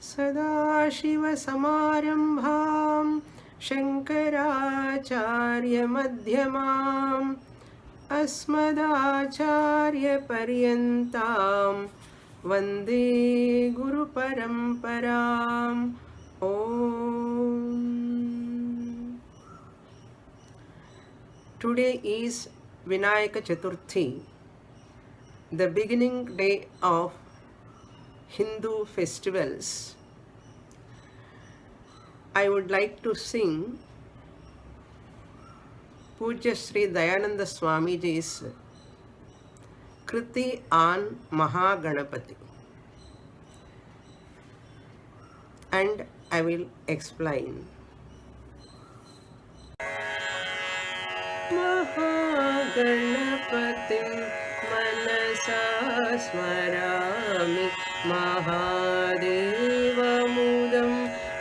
सदाशिवसमारम्भां शङ्कराचार्यमध्यमाम् अस्मदाचार्यपर्यन्तां वन्दे गुरुपरम्पराम् ॐ। Today is Vinayaka Chaturthi, the beginning day of Hindu festivals. I would like to sing Pujya Sri Dayananda Swamiji's Kriti on Mahaganapati, and I will explain. Mahaganapatiं manasa smarami Mahadevamudam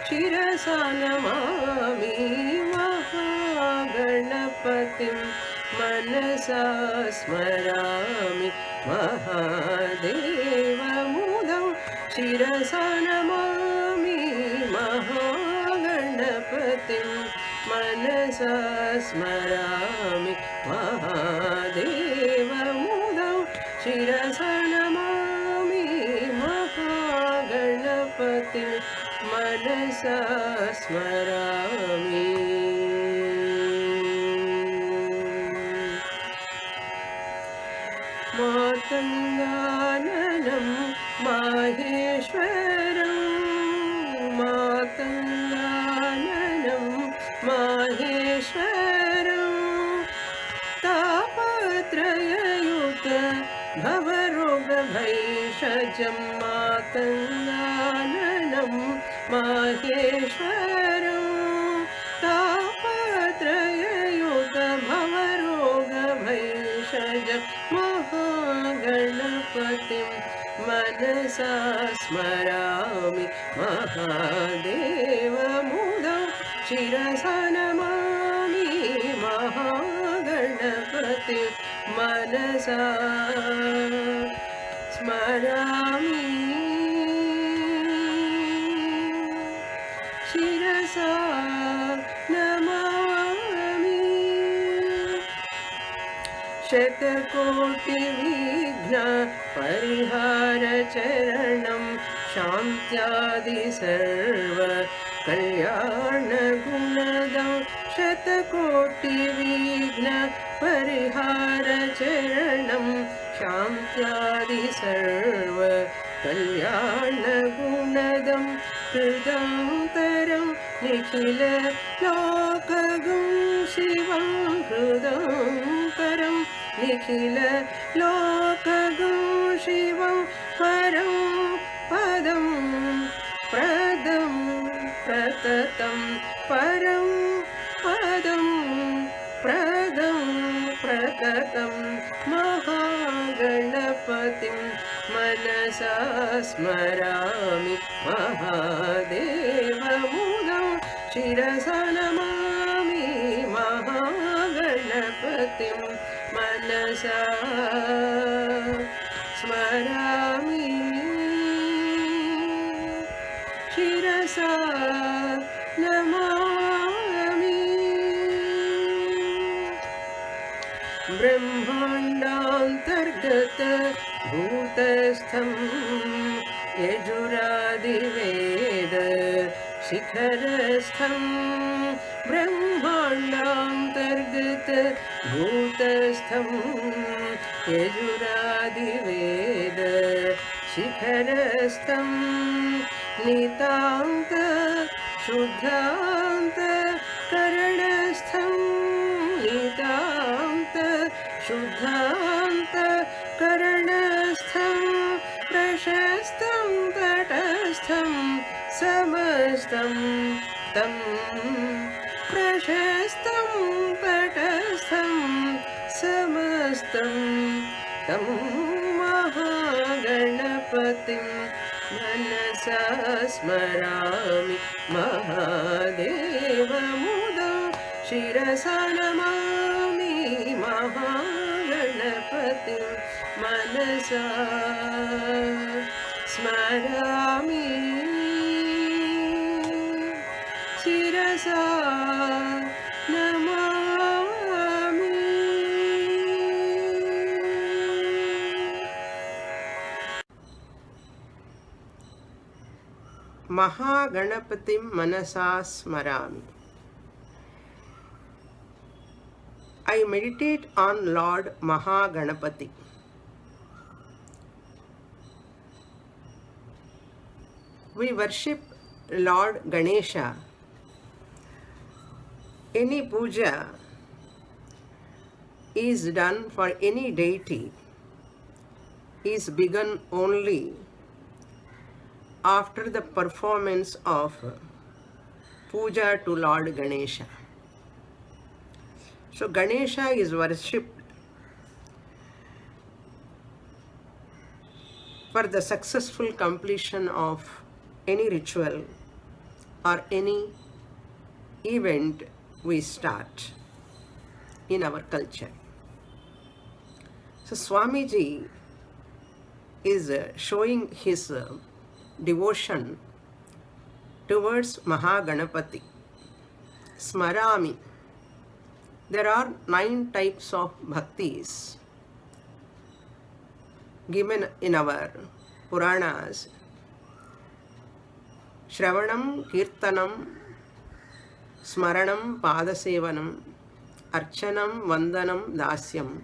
shirasa namami. Mahaganapatim manasa smarami Mahadevamudam shirasa namami. Mahaganapatim manasa smarami Mahadevamudam shirasa namami. Mahaganapatim manasa smarami. Matangananam Maheshwaram, Matangananam Maheshwaram, Tapatrayayuta Bhavarogabhaishajam. Matangananam Maheshwaram, Tapatrayayuta Bhavarogabhaishajam. Mahaganapatim manasa smarami Mahadevamudam shirasa namami. Mahaganapatim manasa smarami shirasa namami. शतकोटि विघ्न परिहार चरणं शान्त्यादि सर्व कल्याण गुणदं. शतकोटि विघ्न परिहार चरणं शान्त्यादि सर्व कल्याण गुणदं. हृदन्तरं निखिल लोकगं शिवं. हृदन्तरं निखिल लोकगं शिवं. परं पदं प्रदं प्रततं. परं पदं प्रदं प्रततं. महागणपतिं मनसा स्मरामि महादेवमुदं शिरसा नमामि. महागणपतिं मनसा स्मरामि शिरसा नमामि. ब्रह्माण्डान्तर्गत भूतस्थं यजुरादिवेद शिखरस्थं. ब्रह्माण्डान्तर्गत भूतस्थं यजुरादिवेद शिखरस्थं. नितान्त शुद्धान्त करणस्थं. नितान्त शुद्धान्त करणस्थं. प्रशस्तं तटस्थं समस्तं तं. प्रशस्तं तटस्थं समस्तं तं. महागणपतिं मनसा स्मरामि महादेवमुदं शिरसा नमामि. महागणपतिं मनसा स्मरामि Manasa Namami. Mahaganapatim Manasa Smarami. I meditate on Lord Mahaganapati. We worship Lord Ganesha. Any puja is done for any deity is begun only after the performance of puja to Lord Ganesha. So Ganesha is worshipped for the successful completion of any ritual or any event we start in our culture. So Swamiji is showing his devotion towards Mahaganapati. Smarami. There are 9 types of bhaktis given in our Puranas. Shravanam, Kirtanam, Smaranam, Padasevanam, Archanam, Vandanam, Dasyam,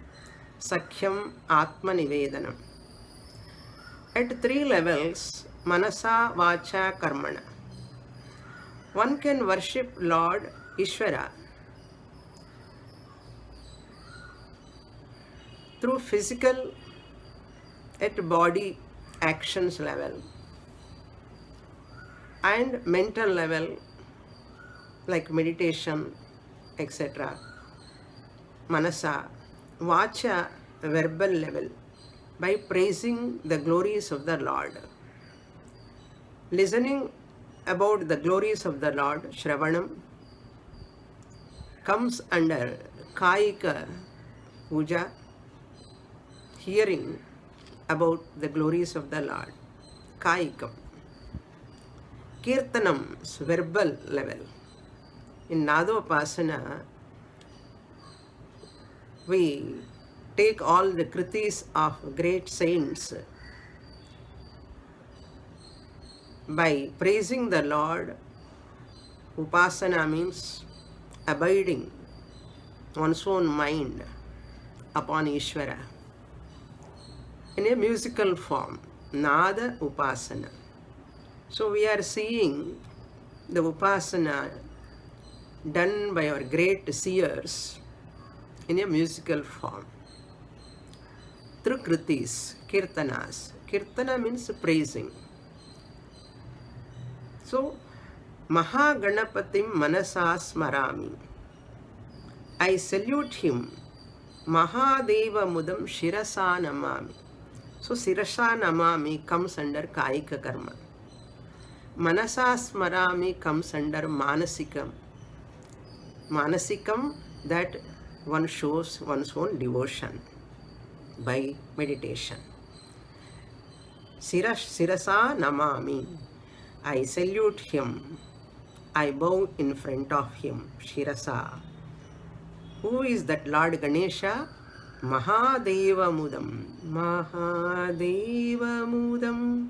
Sakhyam, Atma Nivedanam. At 3 levels, Manasa, Vacha, Karmana. One can worship Lord Ishvara through physical at body actions level and mental level like meditation, etc. Manasa, Vacha, verbal level by praising the glories of the Lord. Listening about the glories of the Lord, Shravanam, comes under Kayika Puja, hearing about the glories of the Lord, Kayikam. Kirtanam, verbal level. In Nadopasana, we take all the kritis of great saints by praising the Lord. Upasana means abiding one's own mind upon Ishvara in a musical form, Nada Upasana. So we are seeing the Upasana done by our great seers in a musical form through kritis, kirtanas. Kirtana means praising. So, Mahaganapatim Manasa Smarami. I salute him. Mahadeva Mudam Shirasa Namami. So, Shirasa Namami comes under Kayika Karma. Manasa Smarami comes under Manasikam. Manasikam, that one shows one's own devotion by meditation. Sirasa Namami. I salute him. I bow in front of him. Shirasa. Who is that Lord Ganesha? Mahadeva Mudam. Mahadeva Mudam.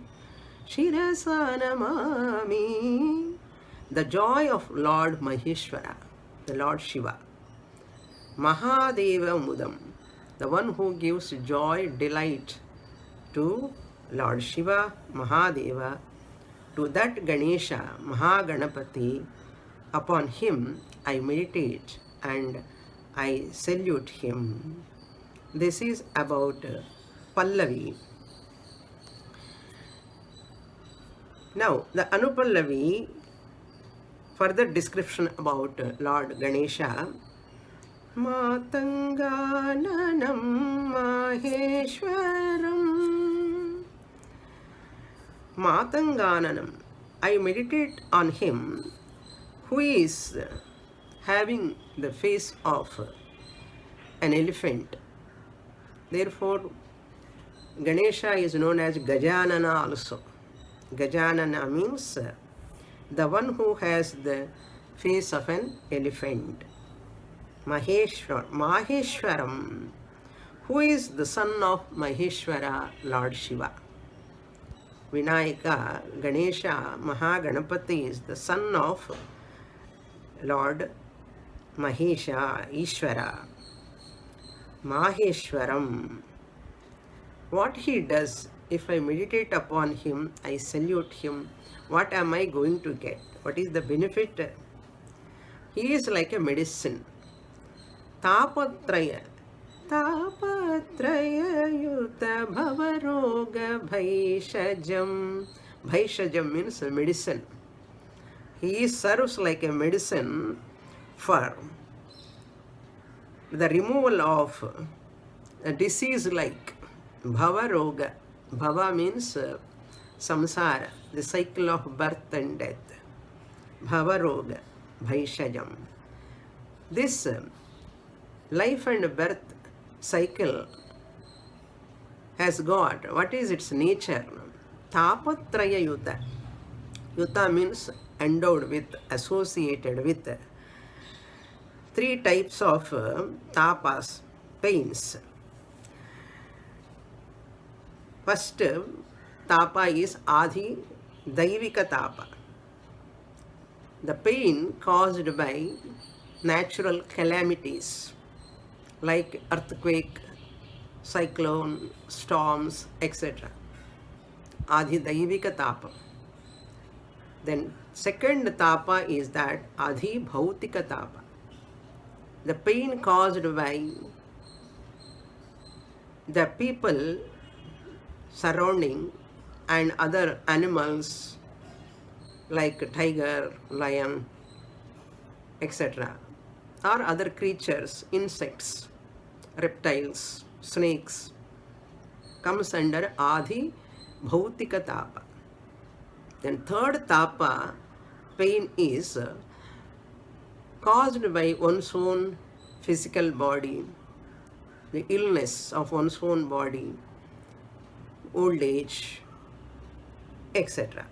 Shirasa Namami. The joy of Lord Maheshwara, the Lord Shiva. Mahadeva Mudam. The one who gives joy, delight to Lord Shiva, Mahadeva. To that Ganesha, Mahaganapati, upon him I meditate and I salute him. This is about Pallavi. Now, the Anupallavi, further description about Lord Ganesha. Matangananam Maheshwaram. Matangananam. I meditate on him who is having the face of an elephant. Therefore, Ganesha is known as Gajanana also. Gajanana means the one who has the face of an elephant. Maheshwaram. Who is the son of Maheshwara, Lord Shiva? Vinayaka, Ganesha, Mahaganapati is the son of Lord Mahesha, Ishvara. Maheshwaram. What he does, if I meditate upon him, I salute him, what am I going to get? What is the benefit? He is like a medicine. Tapatraya. Tapatraya yuta bhavaroga bhaishajam. Bhaishajam means medicine. He serves like a medicine for the removal of a disease like bhavaroga. Bhava means samsara, the cycle of birth and death. Bhavaroga, bhaishajam. This life and birth cycle has got, what is its nature? Tapatraya yuta. Yuta means endowed with, associated with. Three types of tapas, pains. First tapa is Adi Daivika tapa. The pain caused by natural calamities like earthquake, cyclone, storms, etc. Adi Daivika tapa. Then second tapa is that Adi Bhautika tapa. The pain caused by the people surrounding and other animals like tiger, lion, etc. or other creatures, insects, reptiles, snakes, comes under Adi Bhautika tapa. Then third tapa, pain is caused by one's own physical body, the illness of one's own body, old age, etc.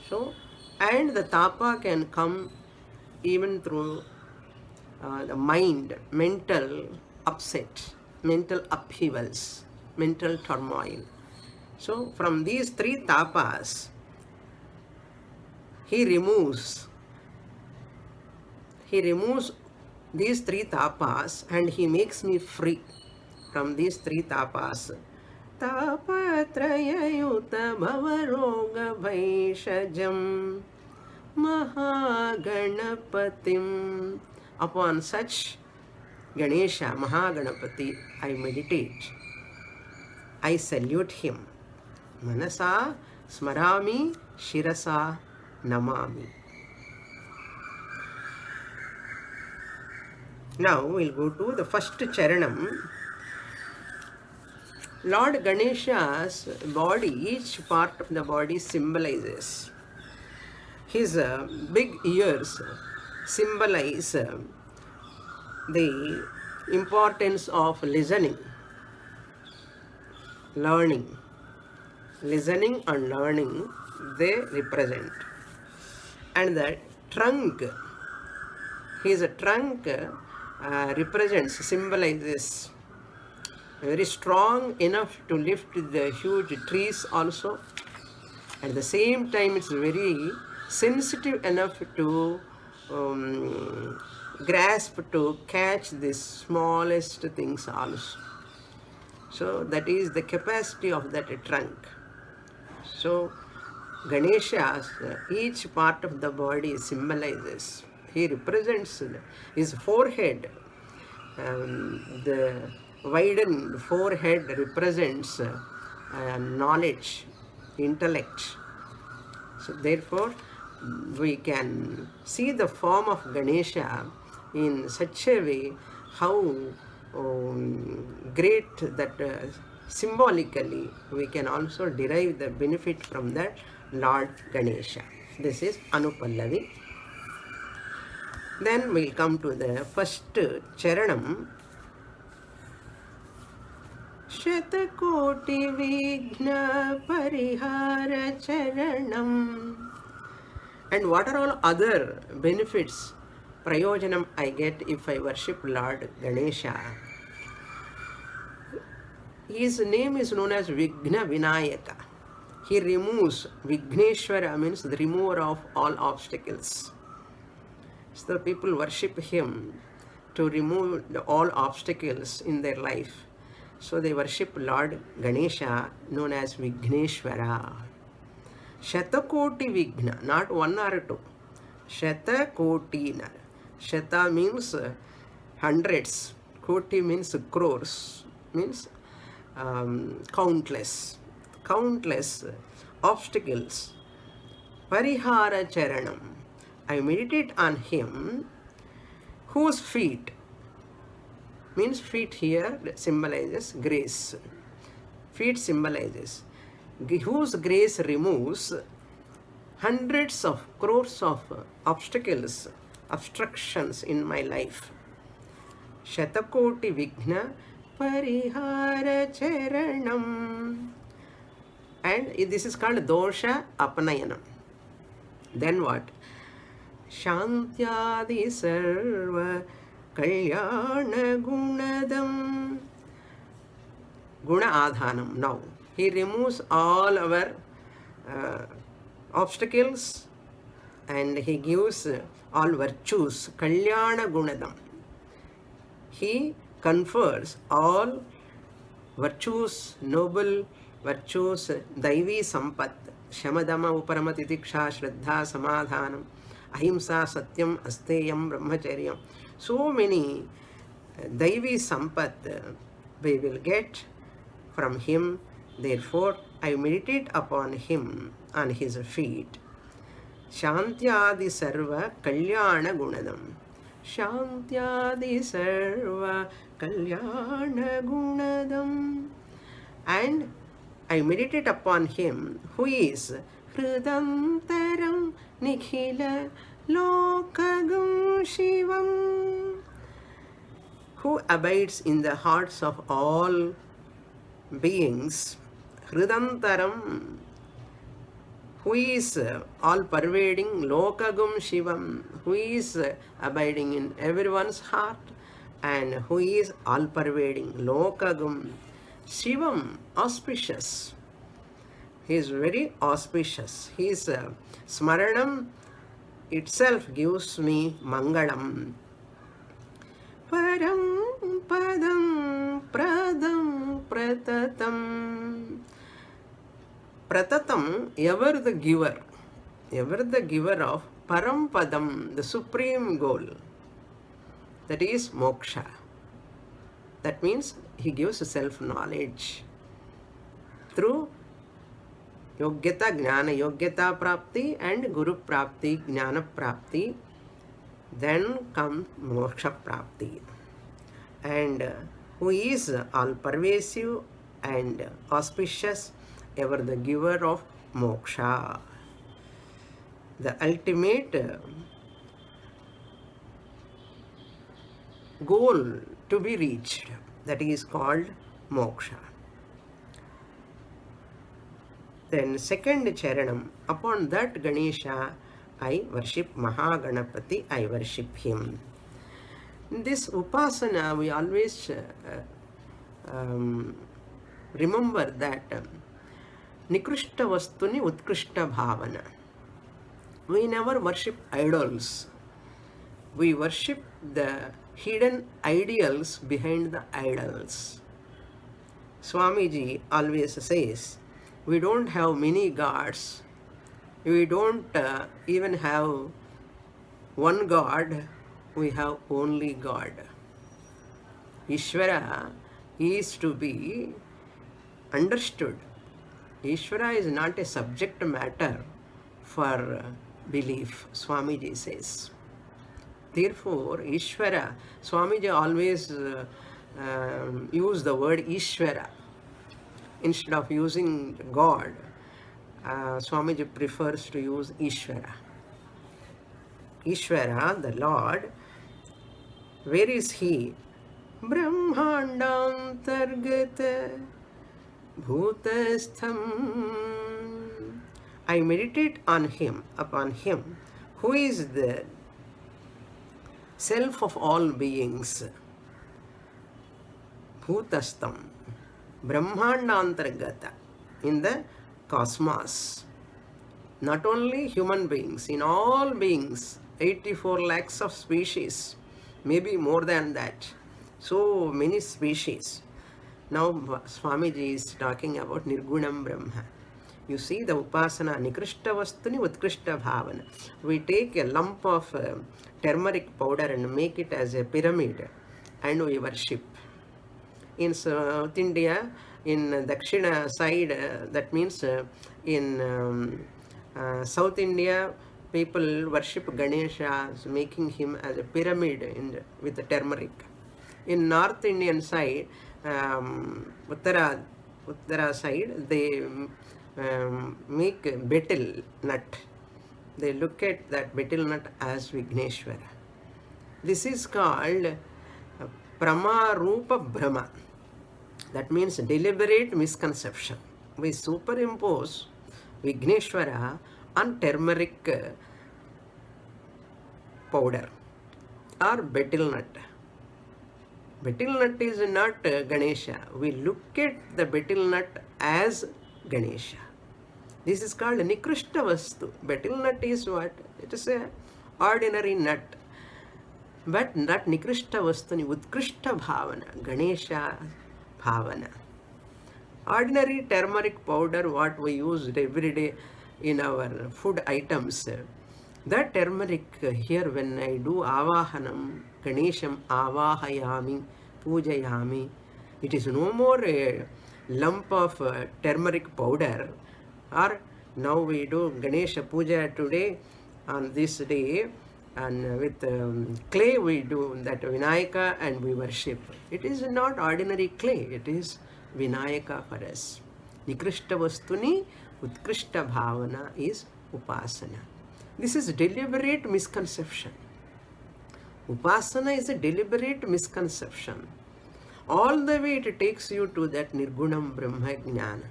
So, and the tapa can come even through the mind, mental upset, mental upheavals, mental turmoil. So, from these three tapas, he removes these three tapas and he makes me free from these three tapas. Tapatraya yuta bhavaroga bhaishajam Mahaganapatim. Upon such Ganesha, Mahaganapati, I meditate. I salute him. Manasa smarami shirasa namami. Now we'll go to the first charanam. Lord Ganesha's body, each part of the body symbolizes. His big ears symbolize the importance of listening, learning. Listening and learning, they represent. And the trunk, his trunk represents, symbolizes very strong enough to lift the huge trees also. At the same time, it's very sensitive enough to grasp, to catch the smallest things also. So that is the capacity of that trunk. So Ganesha's each part of the body symbolizes. He represents his forehead. The widened forehead represents knowledge, intellect. So therefore, we can see the form of Ganesha in such a way how great that symbolically we can also derive the benefit from that Lord Ganesha. This is Anupallavi. Then we'll come to the first charanam. Shatakoti Vigna Parihara Charanam. And what are all other benefits, prayojanam I get if I worship Lord Ganesha? His name is known as Vighna Vinayaka. He removes, Vigneshwara means the remover of all obstacles. So people worship him to remove all obstacles in their life. So they worship Lord Ganesha, known as Vigneshwara. Shatakoti Vigna, not one or two. Shatakoti. Shata means hundreds. Koti means crores. Means countless. Countless obstacles. Parihara Charanam. I meditate on him whose feet, means feet here symbolizes grace. Feet symbolizes whose grace removes hundreds of crores of obstacles, obstructions in my life. Shatakoti Vigna Parihara Charanam. And this is called Dosha Apanayanam. Then what? Shantyadi Sarva Kalyana Gunadam. Guna Adhanam. Now, he removes all our obstacles and he gives all virtues. Kalyana Gunadam. He confers all virtues, noble virtues, Daivi Sampat, Shamadama Uparamati Diksha, Shraddha, Samadhanam, Ahimsa, Satyam, Asteyam, Brahmacharyam. So many Daivi Sampat we will get from him. Therefore, I meditate upon him, on his feet. Shantyadi Sarva Kalyana Gunadam. Shantyadi Sarva Kalyana Gunadam. And I meditate upon him who is Hridantaram Nikhila Lokagam Shivam, who abides in the hearts of all beings. Hridantaram, who is all-pervading, Lokagam Shivam, who is abiding in everyone's heart, and who is all-pervading, Lokagam Shivam, auspicious. He is very auspicious. His Smaranam itself gives me Mangalam. Param Padam Pradam Pratatam. Pratatam, ever the giver of Param Padam, the supreme goal. That is moksha. That means he gives self-knowledge through Yogyata Jnana Yogyata Prapti and Guru Prapti Jnana Prapti. Then comes Moksha Prapti. And who is all-pervasive and auspicious, ever the giver of moksha. The ultimate goal to be reached, that is called moksha. Then second charanam, upon that Ganesha I worship Mahaganapati, I worship him. In this upasana we always remember that Nikrishta Vastuni Utkrishta Bhavana. We never worship idols. We worship the hidden ideals behind the idols. Swamiji always says, we don't have many gods. We don't even have one God. We have only God. Ishvara is to be understood. Ishvara is not a subject matter for belief, Swamiji says. Therefore, Ishvara, Swamiji always use the word Ishvara. Instead of using God, Swamiji prefers to use Ishvara. Ishvara, the Lord, where is he? Brahmandantargata bhutastham. I meditate on him, upon him, who is the self of all beings, Bhutastam, Brahmandantargata, in the cosmos. Not only human beings, in all beings, 84 lakhs of species, maybe more than that. So many species. Now Swamiji is talking about Nirgunam Brahma. You see the Upasana, Nikrishta Vastuni Utkrishta Bhavana. We take a lump of turmeric powder and make it as a pyramid and we worship. In South India, in Dakshina side, that means in South India, people worship Ganesha, making him as a pyramid with the turmeric. In North Indian side, Uttara side, they make betel nut. They look at that betel nut as Vigneshwara. This is called Pramarupa Brahma. That means deliberate misconception. We superimpose Vigneshwara on turmeric powder or betel nut. Betel nut is not Ganesha. We look at the betel nut as Ganesha. This is called Nikrishta Vastu. Betel nut is what? It is a ordinary nut. But not Nikrishta Vastuni, Utkrishta Bhavana, Ganesha Bhavana. Ordinary turmeric powder, what we use every day in our food items, that turmeric here, when I do Avahanam, Ganesham Avahayami, Pujayami, it is no more a lump of turmeric powder. Or now we do Ganesha Puja today on this day, and with clay we do that Vinayaka and we worship. It is not ordinary clay, it is Vinayaka for us. Nikrishta Vastuni, Utkrishta Bhavana is Upasana. This is deliberate misconception. Upasana is a deliberate misconception. All the way it takes you to that Nirgunam Brahma Jnana.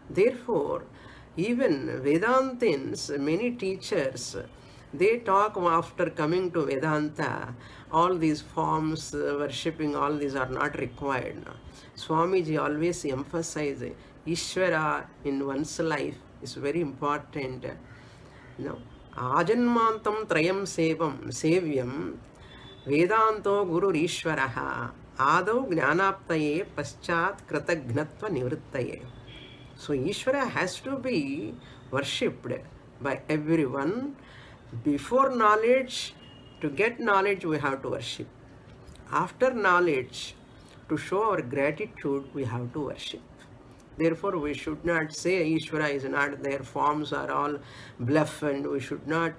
Therefore, even Vedantins, many teachers, they talk after coming to Vedanta, all these forms, worshipping, all these are not required. Swamiji always emphasizes Ishvara in one's life is very important. Ajanmantam Trayam Sevyam Vedanto Guru Ishvaraha Adau Jnanaptaye Paschat Kratagnatva Nivrittaye. So Ishvara has to be worshipped by everyone. Before knowledge, to get knowledge, we have to worship. After knowledge, to show our gratitude, we have to worship. Therefore, we should not say Ishvara is not there, forms are all bluff, and we should not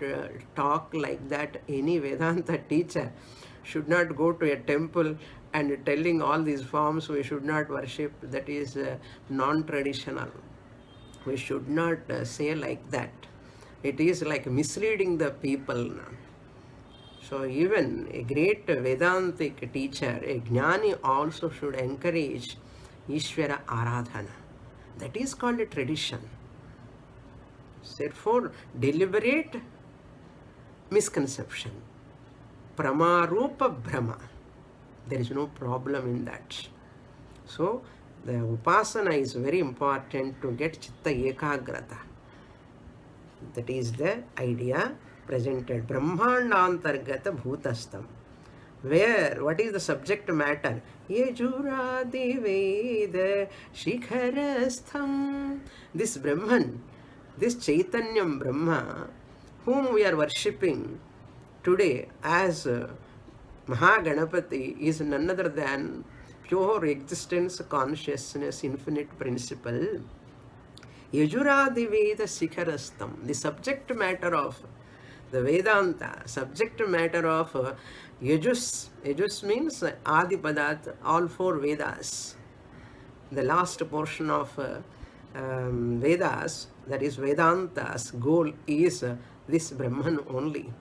talk like that. Any Vedanta teacher should not go to a temple and telling all these forms we should not worship. That is non-traditional. We should not say like that. It is like misleading the people. So even a great Vedantic teacher, a Jnani, also should encourage Ishvara Aradhana. That is called a tradition. Therefore, deliberate misconception. Pramarupa Brahma. There is no problem in that. So, the Upasana is very important to get Chitta Ekagrata. That is the idea presented. Brahmandantargata Bhutastam. Where, what is the subject matter? Yajuradi Veda Shikharastham. This Brahman, this Chaitanyam Brahma, whom we are worshipping today as Mahaganapati, is none other than pure existence, consciousness, infinite principle. Yajuradi Veda Shikharastham. The subject matter of the Vedanta, subject matter of Yajus. Yajus means Adipadat, all four Vedas. The last portion of Vedas, that is Vedanta's goal, is this Brahman only.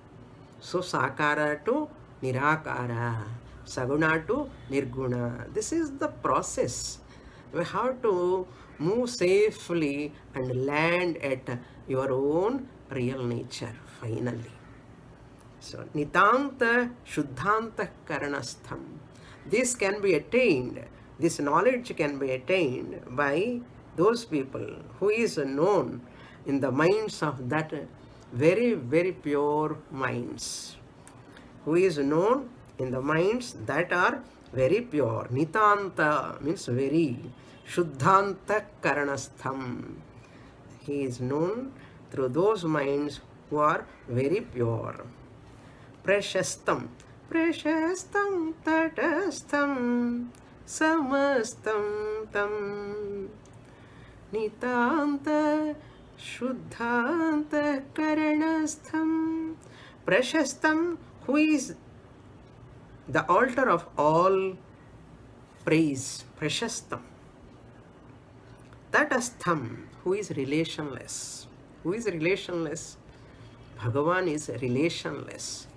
So Sakara to Nirakara, Saguna to Nirguna. This is the process. We have to move safely and land at your own real nature finally. So, Nitanta Shuddhanta Karanastham. This can be attained, this knowledge can be attained by those people who is known in the minds of that very, very pure minds. Who is known in the minds that are very pure. Nitanta means very. Shuddhanta Karanastham. He is known through those minds who are very pure. Prashastam. Prashastam tatastam samastam tam Nitanta Shuddhanta Karanastham. Prashastam, who is the altar of all praise. Prashastam. Tatastham, who is relationless. Who is relationless? Bhagavan is relationless.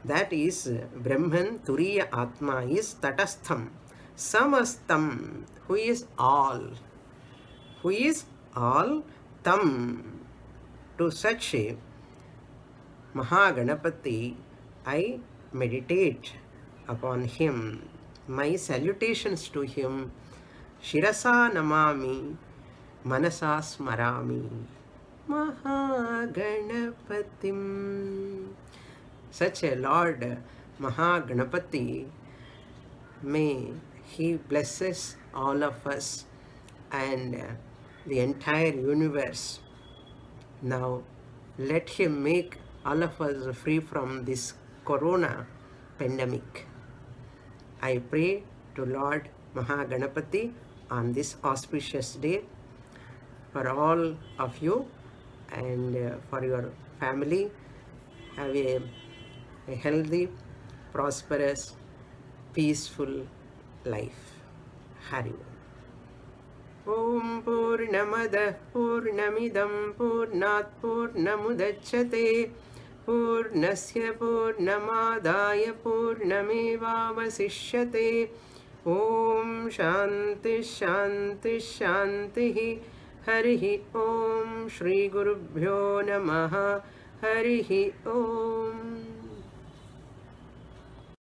That is Brahman, Turiya Atma is Tatastham. Samastam, who is all. Who is all? Tam. To such a Mahaganapati, I meditate upon him. My salutations to him. Shirasa namami, manasa smarami. Mahaganapatim. Such a Lord Mahaganapati, may he blesses all of us and the entire universe. Now let him make all of us free from this corona pandemic. I pray to Lord Mahaganapati on this auspicious day for all of you and for your family. Have a healthy, prosperous, peaceful life. Hari Om Purnamada Purnamidam Purnat Purnamudachyate Purnasya Purnamadaya Purnamevavasishyate. Om Shanti Shanti Shanti. Harihi Om Shri Gurubhyo Namaha. Harihi Om.